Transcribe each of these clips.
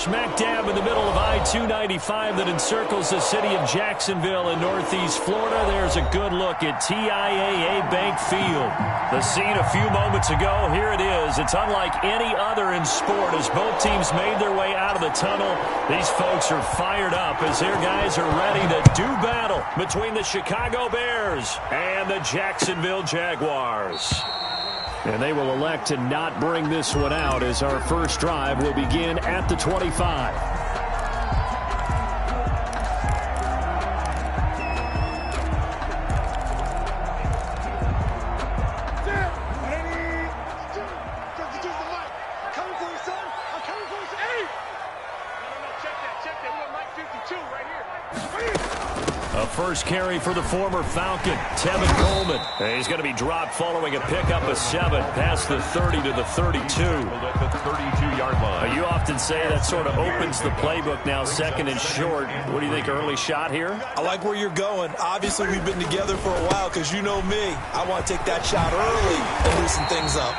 Smack dab in the middle of I-295 that encircles the city of Jacksonville in northeast Florida. There's a good look at TIAA Bank Field. The scene a few moments ago, here it is. It's unlike any other in sport. As both teams made their way out of the tunnel, these folks are fired up as their guys are ready to do battle between the Chicago Bears and the Jacksonville Jaguars. And they will elect to not bring this one out as our first drive will begin at the 25. First carry for the former Falcon, Tevin Coleman. He's going to be dropped following a pickup of 7 past the 30 to the 32. At the 32-yard line. You often say that sort of opens the playbook now, second and short. What do you think, early shot here? I like where you're going. Obviously, we've been together for a while because you know me. I want to take that shot early and loosen things up.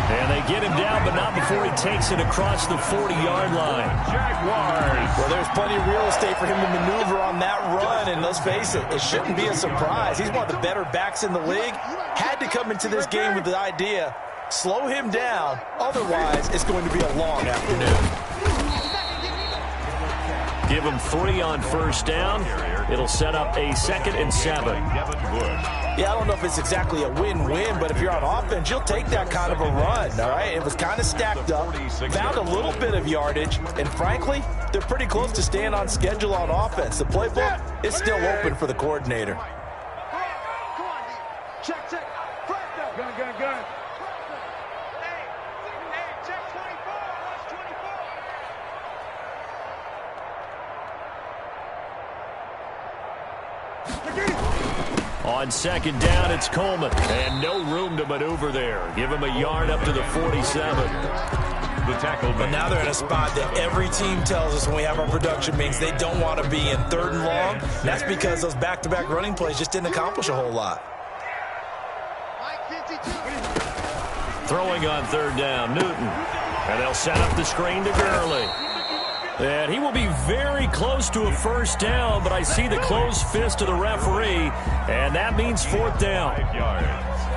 And they get him down, but not before he takes it across the 40-yard line. Jaguars. Well, there's plenty of real estate for him to maneuver on that run, and let's face it, it shouldn't be a surprise. He's one of the better backs in the league. Had to come into this game with the idea, slow him down, otherwise it's going to be a long afternoon. Give him 3 on first down. It'll set up a 2nd and 7. Yeah, I don't know if it's exactly a win-win, but if you're on offense, you'll take that kind of a run, all right? It was kind of stacked up, found a little bit of yardage, and frankly, they're pretty close to staying on schedule on offense. The playbook is still open for the coordinator. Come on, check. Gun. Hey, check 24. Watch 24. On second down, it's Coleman. And no room to maneuver there. Give him a yard up to the 47. The tackle. But now they're in a spot that every team tells us when we have our production meetings they don't want to be in, 3rd and long. That's because those back-to-back running plays just didn't accomplish a whole lot. Throwing on 3rd down, Newton. And they'll set up the screen to Gurley. And he will be very close to a first down, but I see the closed fist of the referee, and that means 4th down.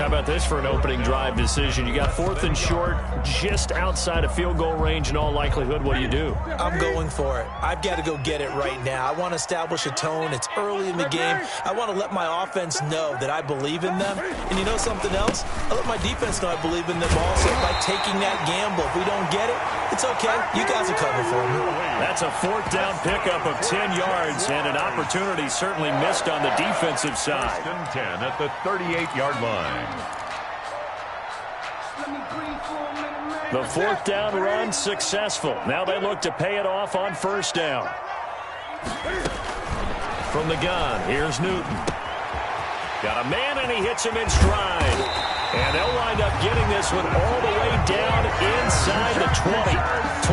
How about this for an opening drive decision? You got 4th and short, just outside of field goal range in all likelihood. What do you do? I'm going for it. I've got to go get it right now. I want to establish a tone. It's early in the game. I want to let my offense know that I believe in them. And you know something else? I let my defense know I believe in them also by taking that gamble. If we don't get it, it's okay. You guys will cover for me. That's a 4th down pickup of 10 yards and an opportunity certainly missed on the defensive side. 10 at the 38-yard line. The 4th down run successful. Now they look to pay it off on first down. From the gun, here's Newton. Got a man and he hits him in stride. And they'll wind up getting this one all the way down inside the 20.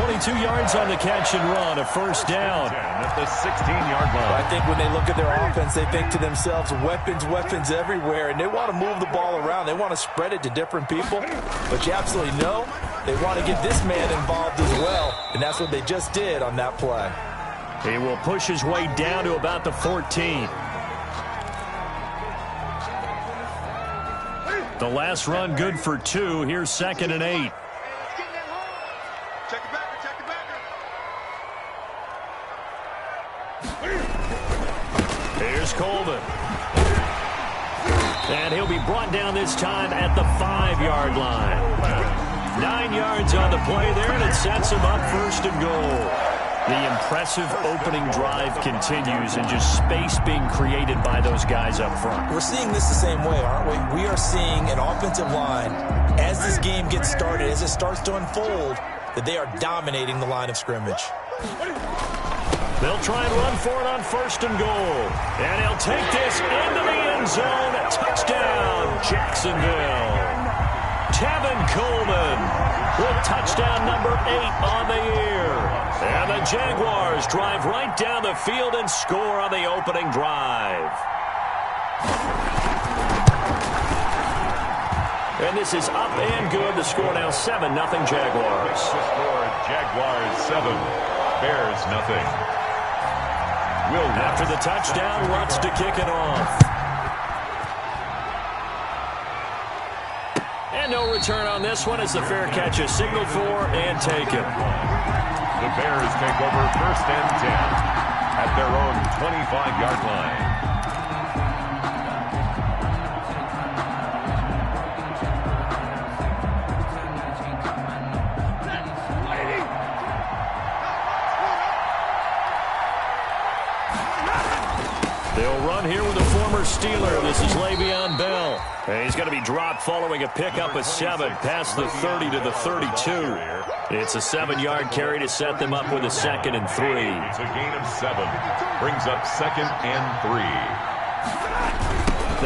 22 yards on the catch and run, a first down. At the 16-yard line. I think when they look at their offense, they think to themselves, weapons everywhere, and they want to move the ball around. They want to spread it to different people. But you absolutely know they want to get this man involved as well, and that's what they just did on that play. He will push his way down to about the 14. The last run good for 2. Here's 2nd and 8. Check it back. Here's Coleman. And he'll be brought down this time at the 5-yard line. 9 yards on the play there, and it sets him up 1st and goal. The impressive opening drive continues and just space being created by those guys up front. We're seeing this the same way, aren't we? We are seeing an offensive line, as this game gets started, as it starts to unfold, that they are dominating the line of scrimmage. They'll try and run for it on 1st and goal. And he'll take this into the end zone. Touchdown, Jacksonville. Tevin Coleman with touchdown number 8 on the year. And the Jaguars drive right down the field and score on the opening drive. And this is up and good. The score now 7-0 Jaguars. The score, Jaguars 7, Bears nothing. After the touchdown, Lutz to kick it off. And no return on this one as the fair catch is signaled for and taken. The Bears take over 1st and 10 at their own 25-yard line. They'll run here with a former Steeler. This is Le'Veon Bell. And he's going to be dropped following a pickup of 7 past the 30 to the 32. It's a 7-yard carry to set them up with a 2nd and 3. It's a gain of 7. Brings up 2nd and 3.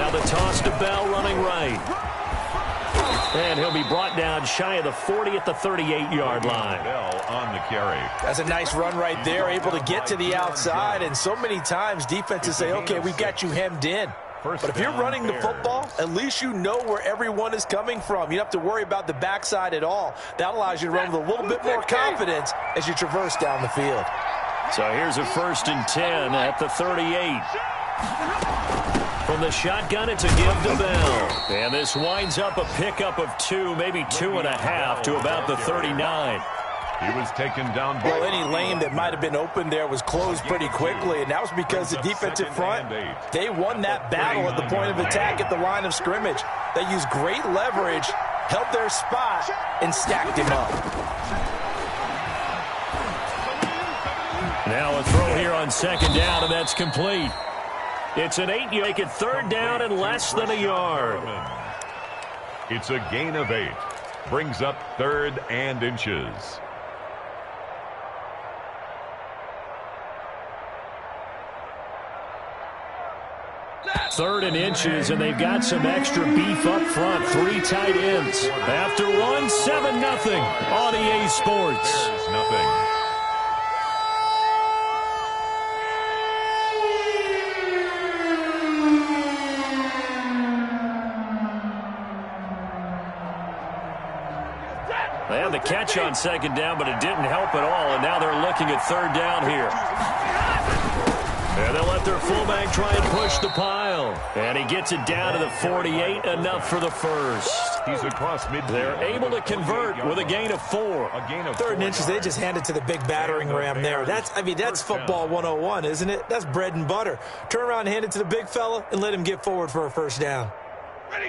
Now the toss to Bell running right. And he'll be brought down shy of the 40 at the 38-yard line. Bell on the carry. That's a nice run right there, able to get to the outside. And so many times defenses say, okay, we've got you hemmed in. But if you're running the football, at least you know where everyone is coming from. You don't have to worry about the backside at all. That allows you to run with a little bit more confidence as you traverse down the field. So here's a 1st and 10 at the 38. From the shotgun, it's a give to Bell. And this winds up a pickup of 2, maybe 2.5 to about the 39. He was taken down. Well, any lane that might have been open there was closed pretty quickly, and that was because the defensive front, they won that battle at the point of attack at the line of scrimmage. They used great leverage, held their spot, and stacked him up. Now a throw here on 2nd down, and that's complete. It's an 8. You make it 3rd down and less than a yard. It's a gain of 8. Brings up 3rd and inches. 3rd and inches, and they've got some extra beef up front. 3 tight ends. After one, 7-0 on EA Sports. There's nothing. They had the catch on 2nd down, but it didn't help at all, and now they're looking at 3rd down here. And they'll let their fullback try and push the pile. And he gets it down to the 48, enough for the first. He's across midfield. They're able to convert with a gain of 4. A gain of 3rd and inches, they just hand it to the big battering ram there. That's football 101, isn't it? That's bread and butter. Turn around and hand it to the big fella and let him get forward for a 1st down.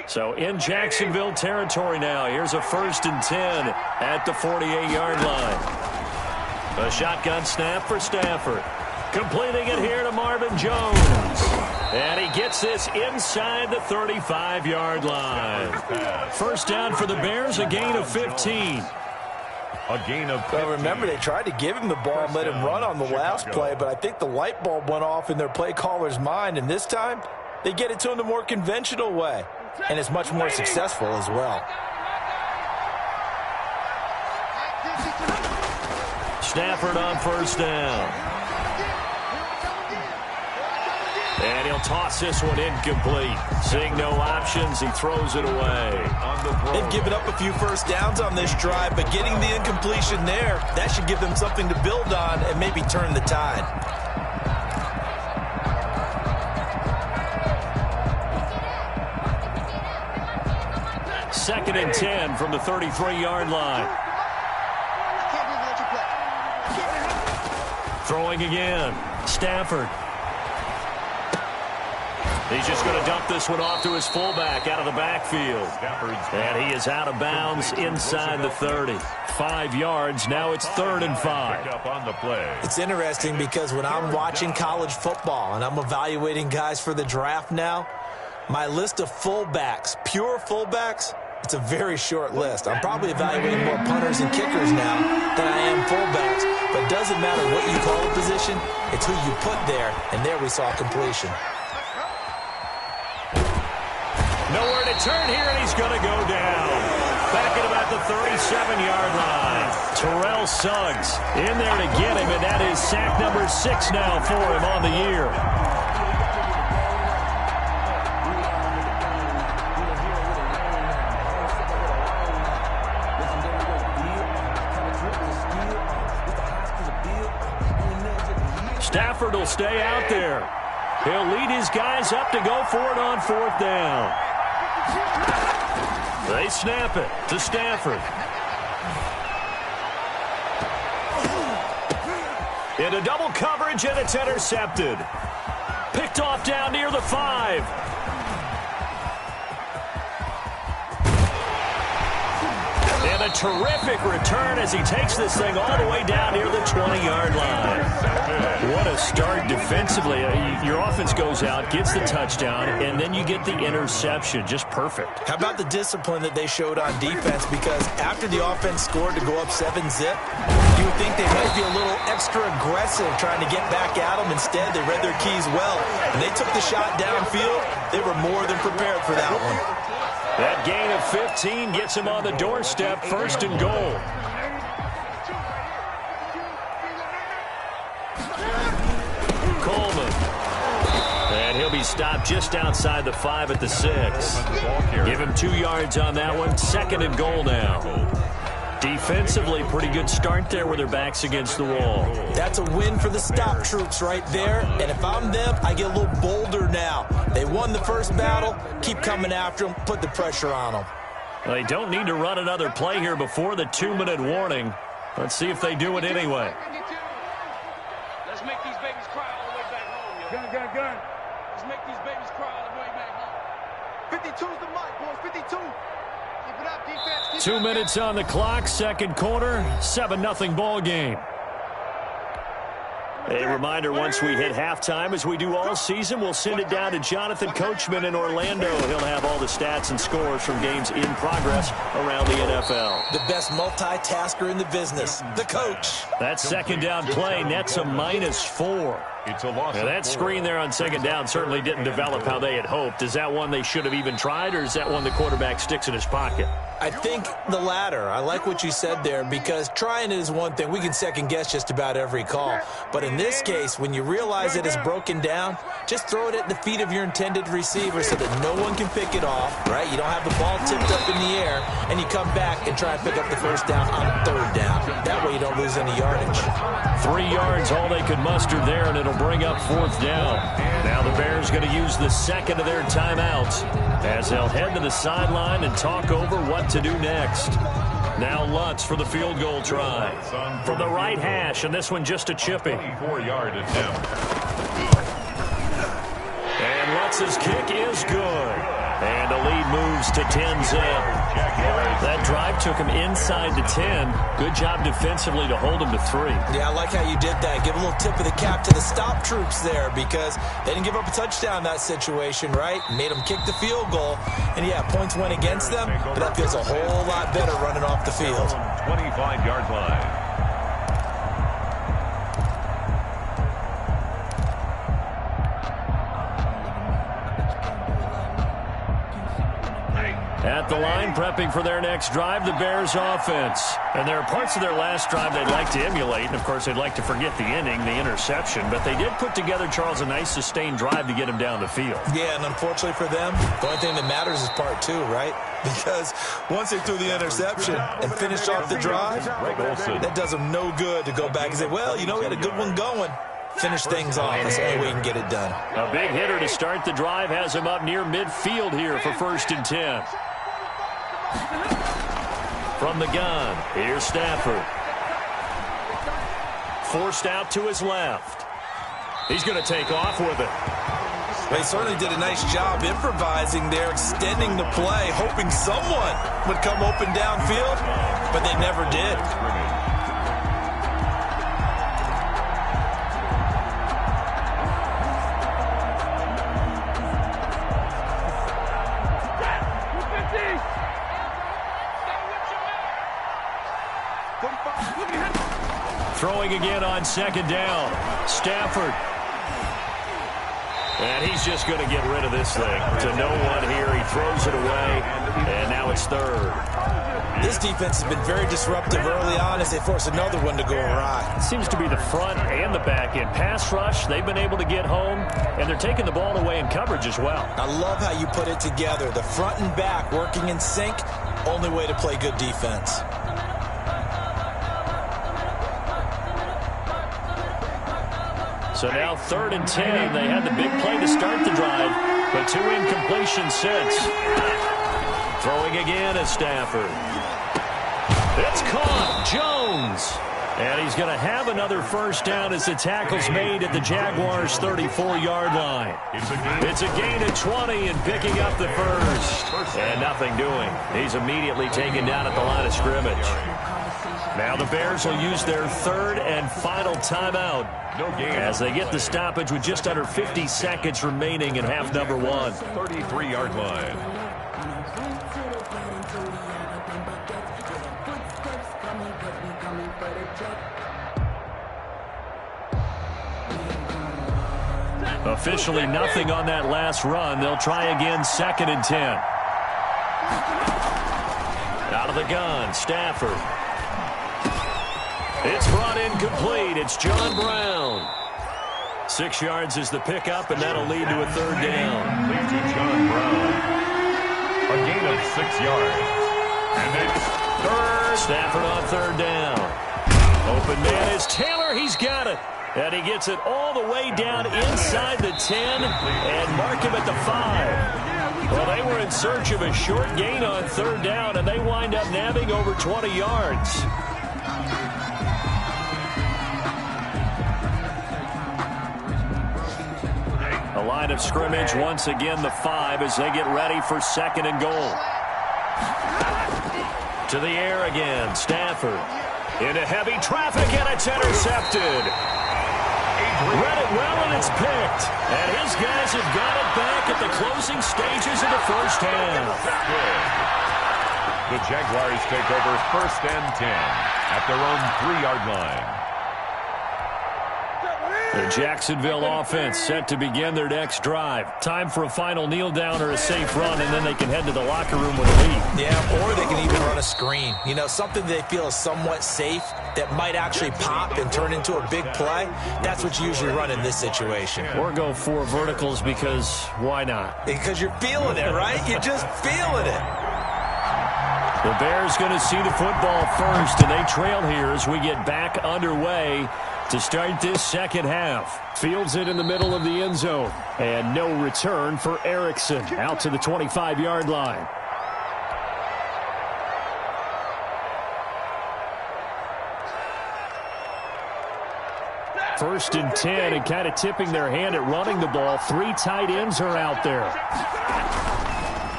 So in Jacksonville territory now. Here's a 1st and 10 at the 48-yard line. A shotgun snap for Stafford. Completing it here to Marvin Jones. And he gets this inside the 35-yard line. 1st down for the Bears, a gain of 15. A gain of 15. Well, remember, they tried to give him the ball and let him run on the last play, but I think the light bulb went off in their play caller's mind, and this time they get it to him the more conventional way, and it's much more successful as well. Stafford on 1st down. And he'll toss this one incomplete. Seeing no options, he throws it away. They've given up a few 1st downs on this drive, but getting the incompletion there, that should give them something to build on and maybe turn the tide. Second and 10 from the 33-yard line. Throwing again. Stafford. He's just going to dump this one off to his fullback out of the backfield. And he is out of bounds inside the 30. 5 yards. Now it's 3rd and 5. It's interesting because when I'm watching college football and I'm evaluating guys for the draft now, my list of fullbacks, pure fullbacks, it's a very short list. I'm probably evaluating more punters and kickers now than I am fullbacks. But it doesn't matter what you call a position, it's who you put there. And there we saw completion. Nowhere to turn here, and he's going to go down. Back at about the 37-yard line. Terrell Suggs in there to get him, and that is sack number 6 now for him on the year. Stafford will stay out there. He'll lead his guys up to go for it on 4th down. They snap it to Stafford. Into double coverage, and it's intercepted. Picked off down near the 5. And a terrific return as he takes this thing all the way down near the 20-yard line. What a start defensively. Your offense goes out, gets the touchdown, and then you get the interception. Just perfect. How about the discipline that they showed on defense? Because after the offense scored to go up 7-zip, you would think they might be a little extra aggressive trying to get back at them. Instead, they read their keys well, and they took the shot downfield. They were more than prepared for that one. That gain of 15 gets him on the doorstep, 1st and goal. Coleman. And he'll be stopped just outside the 5 at the 6. Give him 2 yards on that one, 2nd and goal now. Defensively, pretty good start there with their backs against the wall. That's a win for the stop troops right there. And if I'm them, I get a little bolder now. They won the first battle. Keep coming after them. Put the pressure on them. Well, they don't need to run another play here before the 2-minute warning. Let's see if they do it anyway. Let's make these babies cry all the way back home, yo. Gun. Let's make these babies cry all the way back home. 52's the mic, boys. 52. Keep it up, defense. Keep 2 minutes on the clock, 2nd quarter, 7-0 ball game. A reminder, once we hit halftime, as we do all season, we'll send it down to Jonathan Coachman in Orlando. He'll have all the stats and scores from games in progress around the NFL. The best multitasker in the business, the coach. That 2nd down play nets a -4. It's a loss. Now, that screen there on 2nd down certainly didn't develop how they had hoped. Is that one they should have even tried, or is that one the quarterback sticks in his pocket? I think the latter. I like what you said there, because trying it is one thing. We can second-guess just about every call. But in this case, when you realize it is broken down, just throw it at the feet of your intended receiver so that no one can pick it off, right? You don't have the ball tipped up in the air, and you come back and try and pick up the 1st down on 3rd down. That way you don't lose any yardage. 3 yards, all they could muster there, and it'll bring up 4th down. Now the Bears going to use the 2nd of their timeouts as they'll head to the sideline and talk over what to do next. Now Lutz for the field goal try. From the right hash, and this one just a chipping. 24-yard attempt. And Lutz's kick is good. And the lead moves to 10-zip. That drive took him inside the 10. Good job defensively to hold him to 3. Yeah, I like how you did that. Give a little tip of the cap to the stop troops there, because they didn't give up a touchdown in that situation, right? Made them kick the field goal. And, yeah, points went against them, but that feels a whole lot better running off the field. 25-yard line. At the line, prepping for their next drive, the Bears offense. And there are parts of their last drive they'd like to emulate. And, of course, they'd like to forget the inning, the interception. But they did put together, Charles, a nice sustained drive to get him down the field. Yeah, and unfortunately for them, the only thing that matters is part 2, right? Because once they threw the interception and finished off the drive, that does them no good to go back and say, well, you know, we had a good one going. Finish things off. That's the only way you can get it done. A big hitter to start the drive has him up near midfield here for 1st and 10. From the gun, here's Stafford. Forced out to his left. He's going to take off with it. Well, he certainly did a nice job improvising there, extending the play, hoping someone would come open downfield, but they never did. Throwing again on 2nd down. Stafford. And he's just going to get rid of this thing. To no one here. He throws it away. And now it's 3rd. This defense has been very disruptive early on as they force another one to go awry. It seems to be the front and the back end. Pass rush, they've been able to get home. And they're taking the ball away in coverage as well. I love how you put it together. The front and back working in sync. Only way to play good defense. So now 3rd and 10. They had the big play to start the drive, but 2 incompletions since. Throwing again is Stafford. It's caught. Jones. And he's going to have another first down as the tackle's made at the Jaguars' 34-yard line. It's a gain of 20 and picking up the first. And nothing doing. He's immediately taken down at the line of scrimmage. Now the Bears will use their 3rd and final timeout as they get the stoppage with just under 50 seconds remaining in half number 1. 33-yard line. Officially nothing on that last run. They'll try again 2nd and 10. Out of the gun, Stafford. It's brought in complete. It's John Brown. 6 yards is the pickup, and that'll lead to a 3rd down. Lead to John Brown. A gain of 6 yards. And it's 3rd. Stafford on 3rd down. Open man is Taylor. He's got it. And he gets it all the way down inside the 10 and mark him at the 5. Well, they were in search of a short gain on 3rd down, and they wind up nabbing over 20 yards. A line of scrimmage, once again the 5 as they get ready for 2nd and goal. To the air again, Stafford. Into heavy traffic, and it's intercepted. Read it well, and it's picked. And his guys have got it back at the closing stages of the first half. The Jaguars take over 1st and 10 at their own 3-yard line. The Jacksonville offense set to begin their next drive. Time for a final kneel down or a safe run, and then they can head to the locker room with a lead. Yeah, or they can even run a screen. You know, something they feel is somewhat safe that might actually pop and turn into a big play. That's what you usually run in this situation. Or go 4 verticals because why not? Because you're feeling it, right? You're just feeling it. The Bears going to see the football first, and they trail here as we get back underway to start this second half. Fields it in the middle of the end zone. And no return for Erickson out to the 25-yard line. First and 10, and kind of tipping their hand at running the ball. 3 tight ends are out there.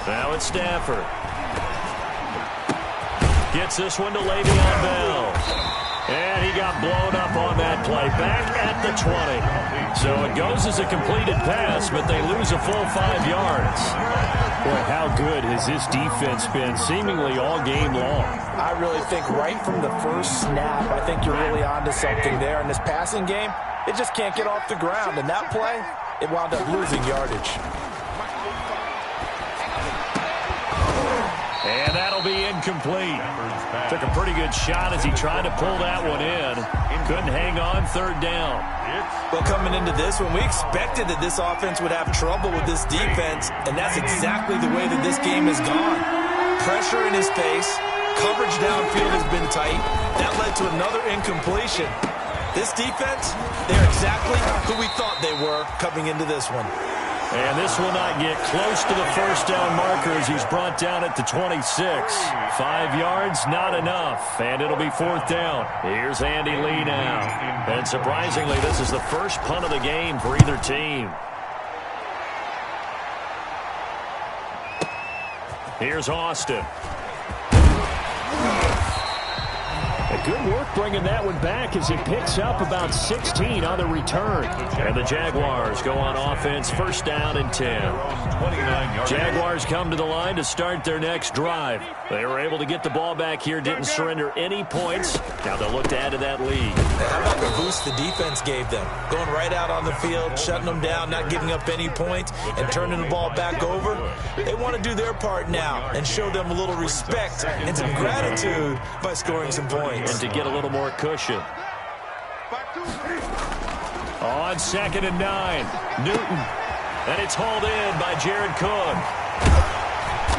Now it's Stafford. Gets this one to Le'Veon Bell. And he got blown up on that play. Back at the 20. So it goes as a completed pass, but they lose a full 5 yards. Boy, how good has this defense been seemingly all game long? I really think right from the first snap, I think you're really onto something there. In this passing game, it just can't get off the ground. And that play, it wound up losing yardage. And that'll be incomplete. Took a pretty good shot as he tried to pull that one in. Couldn't hang on 3rd down. Well, coming into this one, we expected that this offense would have trouble with this defense, and that's exactly the way that this game has gone. Pressure in his face, coverage downfield has been tight. That led to another incompletion. This defense, they're exactly who we thought they were coming into this one. And this will not get close to the first down marker as he's brought down at the 26. 5 yards, not enough. And it'll be 4th down. Here's Andy Lee now. And surprisingly, this is the first punt of the game for either team. Here's Austin. Good work bringing that one back as he picks up about 16 on the return. And the Jaguars go on offense, 1st down and 10. Jaguars come to the line to start their next drive. They were able to get the ball back here, didn't surrender any points. Now they'll look to add to that lead. How about the boost the defense gave them? Going right out on the field, shutting them down, not giving up any points, and turning the ball back over. They want to do their part now and show them a little respect and some gratitude by scoring some points. And to get a little more cushion. On 2nd and 9, Newton. And it's hauled in by Jared Cook.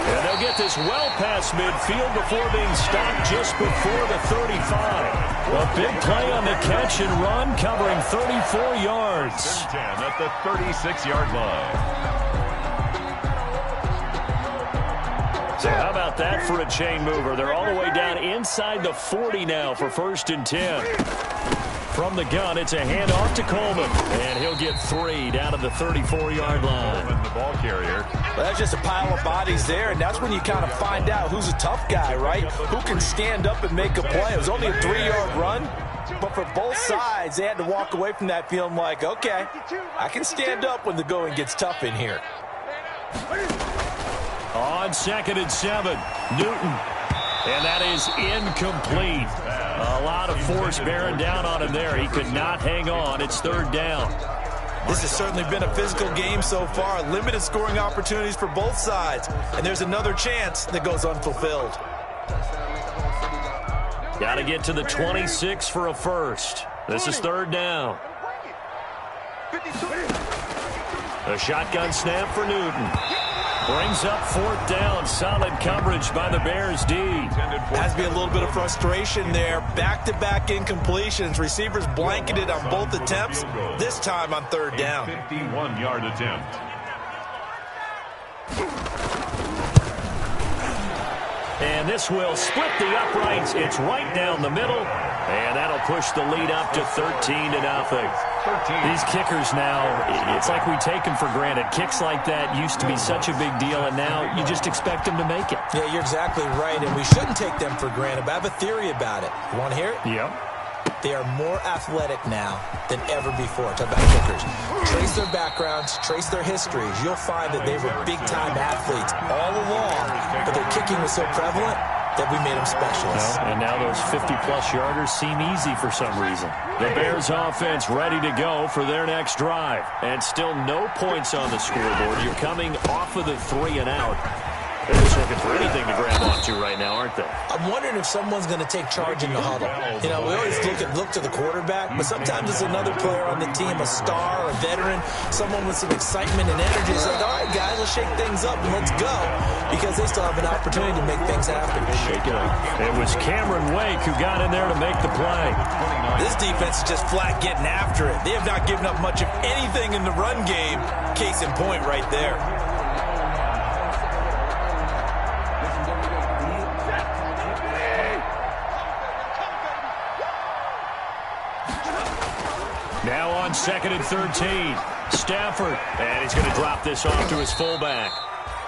And they'll get this well past midfield before being stopped just before the 35. A big play on the catch and run, covering 34 yards. 10 at the 36-yard line. So how about that for a chain mover? They're all the way down inside the 40 now for 1st and 10. From the gun, it's a handoff to Coleman. And he'll get 3 down to the 34-yard line. The ball carrier. Well, that's just a pile of bodies there, and that's when you kind of find out who's a tough guy, right? Who can stand up and make a play. It was only a 3-yard run, but for both sides, they had to walk away from that feeling like, okay, I can stand up when the going gets tough in here. On 2nd and 7, Newton. And that is incomplete. A lot of force bearing down on him there. He could not hang on. It's 3rd down. This has certainly been a physical game so far. Limited scoring opportunities for both sides. And there's another chance that goes unfulfilled. Got to get to the 26 for a first. This is 3rd down. A shotgun snap for Newton. Brings up 4th down. Solid coverage by the Bears D. Has to be a little bit of frustration there. Back-to-back incompletions. Receivers blanketed on both attempts. This time on 3rd down. 51-yard attempt. And this will split the uprights. It's right down the middle. And that'll push the lead up to 13-0. These kickers now, it's like we take them for granted. Kicks like that used to be such a big deal, and now you just expect them to make it. Yeah, you're exactly right, and we shouldn't take them for granted, but I have a theory about it. You want to hear it? Yep. They are more athletic now than ever before. Talk about kickers. Trace their backgrounds, trace their histories. You'll find that they were big-time athletes all along, but their kicking was so prevalent that we made them specialists. Well, and now those 50-plus yarders seem easy for some reason. The Bears offense ready to go for their next drive. And still no points on the scoreboard. You're coming off of the 3 and out. They're just looking for anything to grab onto right now, aren't they? I'm wondering if someone's going to take charge in the huddle. You know, we always look to the quarterback, but sometimes it's another player on the team, a star, a veteran, someone with some excitement and energy. It's like, all right, guys, let's shake things up and let's go, because they still have an opportunity to make things happen. Shake it up. It was Cameron Wake who got in there to make the play. This defense is just flat getting after it. They have not given up much of anything in the run game. Case in point right there. Now on 2nd and 13, Stafford, and he's going to drop this off to his fullback.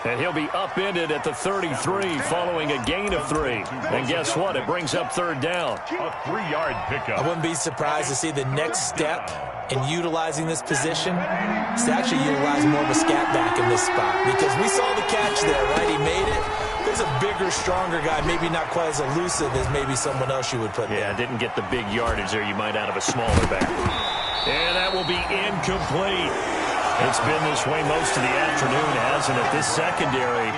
And he'll be upended at the 33 following a gain of 3. And guess what? It brings up 3rd down. A 3-yard pickup. I wouldn't be surprised to see the next step in utilizing this position is to actually utilize more of a scat back in this spot. Because we saw the catch there, right? He made it. There's a bigger, stronger guy, maybe not quite as elusive as maybe someone else you would put there. Yeah, didn't get the big yardage there you might out of a smaller back. And that will be incomplete. It's been this way most of the afternoon, hasn't it? This secondary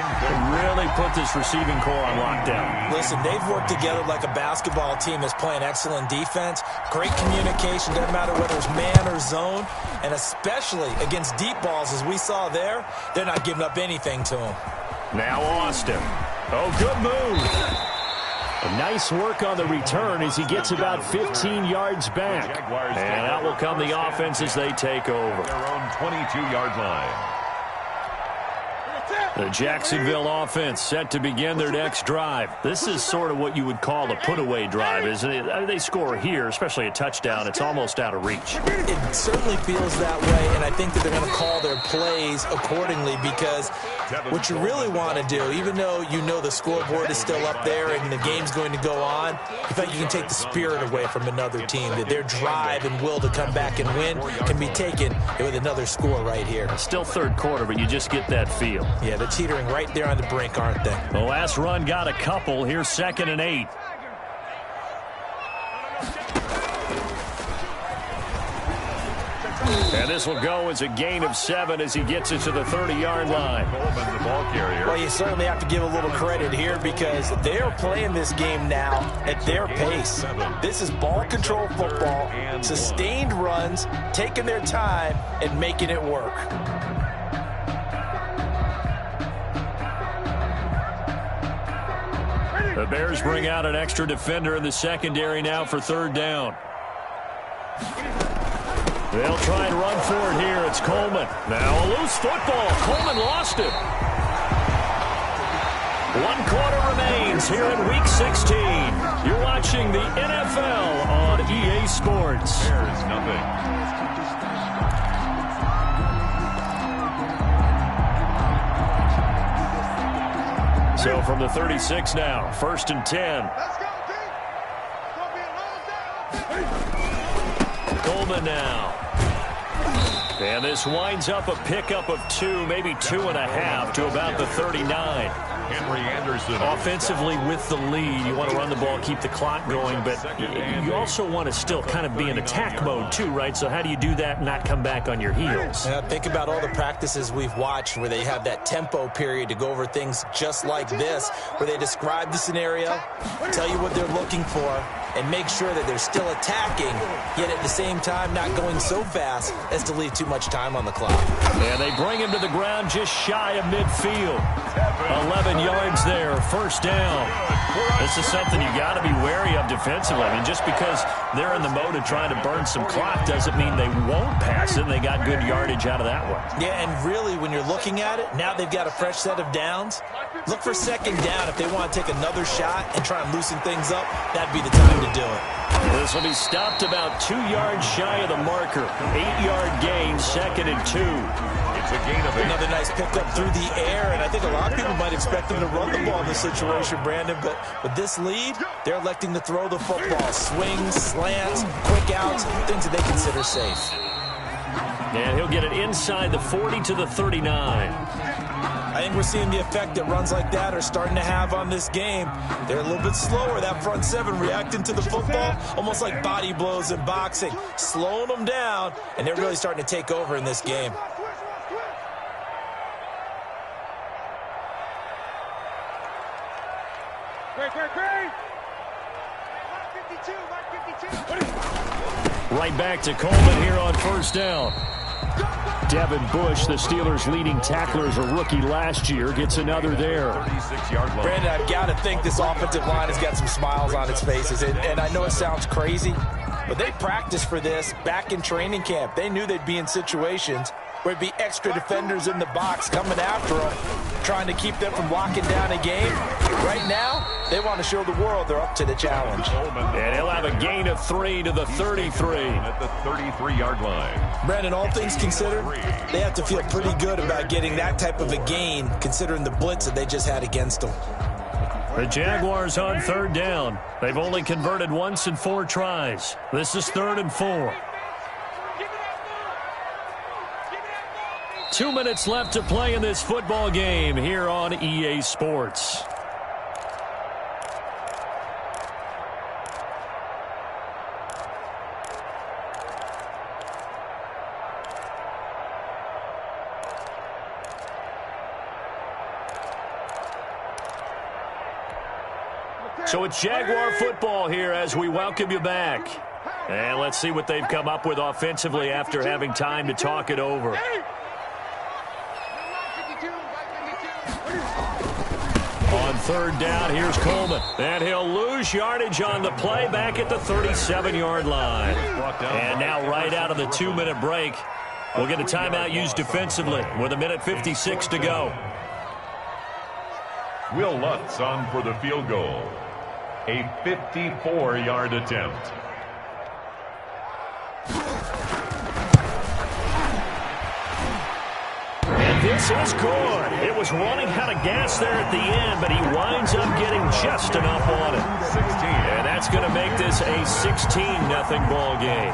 really put this receiving core on lockdown. Listen, they've worked together like a basketball team that's playing excellent defense. Great communication, doesn't matter whether it's man or zone. And especially against deep balls, as we saw there, they're not giving up anything to them. Now Austin. Oh, good move. A nice work on the return as he gets about 15 yards back. And out will come the offense as they take over. Their own 22-yard line. The Jacksonville offense set to begin their next drive. This is sort of what you would call a put-away drive, isn't it? They score here, especially a touchdown. It's almost out of reach. It certainly feels that way, and I think that they're going to call their plays accordingly, because what you really want to do, even though you know the scoreboard is still up there and the game's going to go on, in fact, you can take the spirit away from another team. That their drive and will to come back and win can be taken with another score right here. Still 3rd quarter, but you just get that feel. Yeah, they're teetering right there on the brink, aren't they? The last run got a couple. Here's 2nd and 8. And this will go as a gain of 7 as he gets it to the 30-yard line. Coleman, the ball carrier. Well, you certainly have to give a little credit here, because they're playing this game now at their pace. This is ball control football, sustained runs, taking their time, and making it work. The Bears bring out an extra defender in the secondary now for third down. They'll try and run for it here. It's Coleman. Now a loose football. Coleman lost it. 1 quarter remains here in Week 16. You're watching the NFL on EA Sports. Bears nothing. So from the 36 now, 1st and 10. Let's go, D. It's going to be a long down. Coleman now. And this winds up a pickup of 2, maybe 2.5 to about the 39. Henry Anderson. Offensively with the lead, you want to run the ball, keep the clock going, but you also want to still kind of be in attack mode too, right? So how do you do that and not come back on your heels? Yeah, think about all the practices we've watched where they have that tempo period to go over things just like this, where they describe the scenario, tell you what they're looking for, and make sure that they're still attacking, yet at the same time not going so fast as to leave too much time on the clock. And they bring him to the ground just shy of midfield. 11 yards there, 1st down. This is something you got to be wary of defensively. I mean, just because they're in the mode of trying to burn some clock doesn't mean they won't pass it, and they got good yardage out of that one. Yeah, and really, when you're looking at it, now they've got a fresh set of downs. Look for 2nd down if they want to take another shot and try and loosen things up. That'd be the time to do it. This will be stopped about 2 yards shy of the marker. 8-yard gain, 2nd and 2. It's a gain of 8. Another nice pickup through the air, and I think a lot of people might expect them to run the ball in this situation, Brandon, but with this lead, they're electing to throw the football. Swings, slants, quick outs, things that they consider safe. And he'll get it inside the 40 to the 39. I think we're seeing the effect that runs like that are starting to have on this game. They're a little bit slower, that front 7, reacting to the football, almost like body blows in boxing, slowing them down, and they're really starting to take over in this game. Great. Right back to Coleman here on 1st down. Devin Bush, the Steelers' leading tackler as a rookie last year, gets another there. 36-yard line. Brandon, I've got to think this offensive line has got some smiles on its faces. And I know it sounds crazy, but they practiced for this back in training camp. They knew they'd be in situations where it'd be extra defenders in the box coming after them, trying to keep them from locking down a game. Right now, they want to show the world they're up to the challenge. And he'll have a gain of 3 to the 33. At the 33-yard line. Brandon, all things considered, they have to feel pretty good about getting that type of a gain, considering the blitz that they just had against them. The Jaguars on 3rd down. They've only converted once in 4 tries. This is 3rd and 4. 2 minutes left to play in this football game here on EA Sports. So it's Jaguar football here as we welcome you back. And let's see what they've come up with offensively after having time to talk it over. On 3rd down, here's Coleman. And he'll lose yardage on the play back at the 37-yard line. And now right out of the 2-minute break, we'll get a timeout used defensively with 1:56 to go. Will Lutz on for the field goal. A 54-yard attempt. And this is good. It was running out of gas there at the end, but he winds up getting just enough on it. 16. And that's going to make this a 16-0 ball game.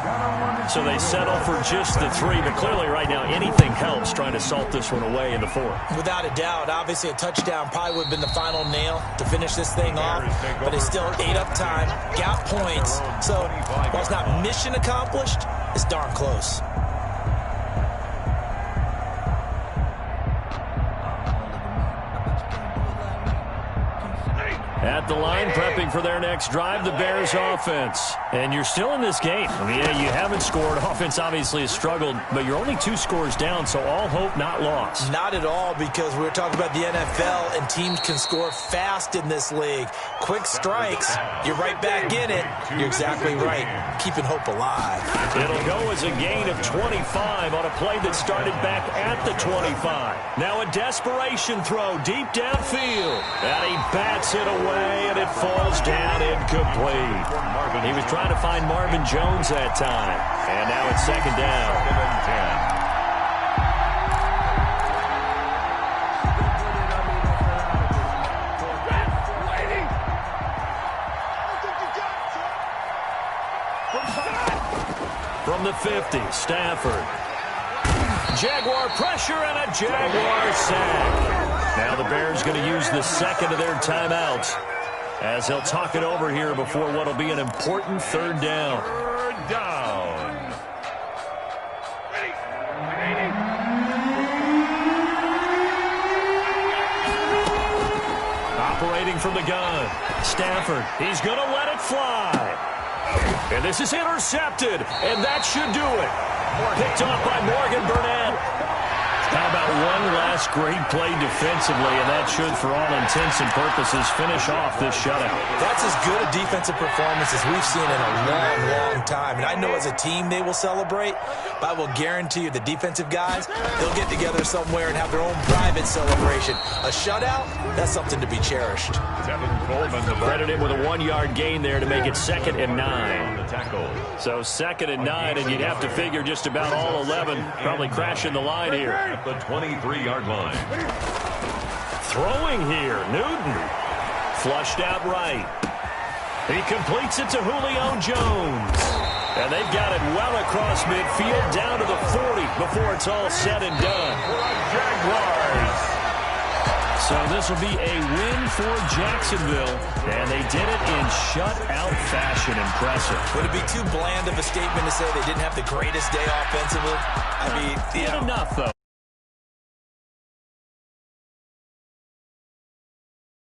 So they settle for just the 3, but clearly right now anything helps trying to salt this one away in the 4th. Without a doubt, obviously a touchdown probably would have been the final nail to finish this thing off, but it's still ate up time, got points. So while it's not mission accomplished, it's darn close. At the line, prepping for their next drive, the Bears offense. And you're still in this game. I mean, yeah, you haven't scored. Offense obviously has struggled, but you're only 2 scores down, so all hope not lost. Not at all, because we were talking about the NFL, and teams can score fast in this league. Quick strikes, you're right back in it. You're exactly right. Keeping hope alive. It'll go as a gain of 25 on a play that started back at the 25. Now a desperation throw deep downfield. And he bats it away, and it falls down incomplete. He was trying to find Marvin Jones that time. And now it's second down. 2nd and 10. From the 50, Stafford. Jaguar pressure and a Jaguar sack. Now the Bears going to use the second of their timeouts as they'll talk it over here before what will be an important 3rd down. 3rd down. Operating from the gun. Stafford, he's going to let it fly. And this is intercepted, and that should do it. Picked off by Morgan Burnett. How about one last great play defensively, and that should, for all intents and purposes, finish off this shutout. That's as good a defensive performance as we've seen in a long, long time. And I know as a team they will celebrate, but I will guarantee you the defensive guys, they'll get together somewhere and have their own private celebration. A shutout, that's something to be cherished. Tevin Coleman, the Credit him with a 1-yard gain there to make it 2nd and 9. the tackle. So 2nd and 9, and you'd have to figure just about all 11 probably crashing the line here. The 23-yard line. Throwing here, Newton. Flushed out right. He completes it to Julio Jones. And they've got it well across midfield down to the 40 before it's all said and done. Jaguars. So this will be a win for Jacksonville, and they did it in shutout fashion. Impressive. Would it be too bland of a statement to say they didn't have the greatest day offensively? I mean, Did enough, though.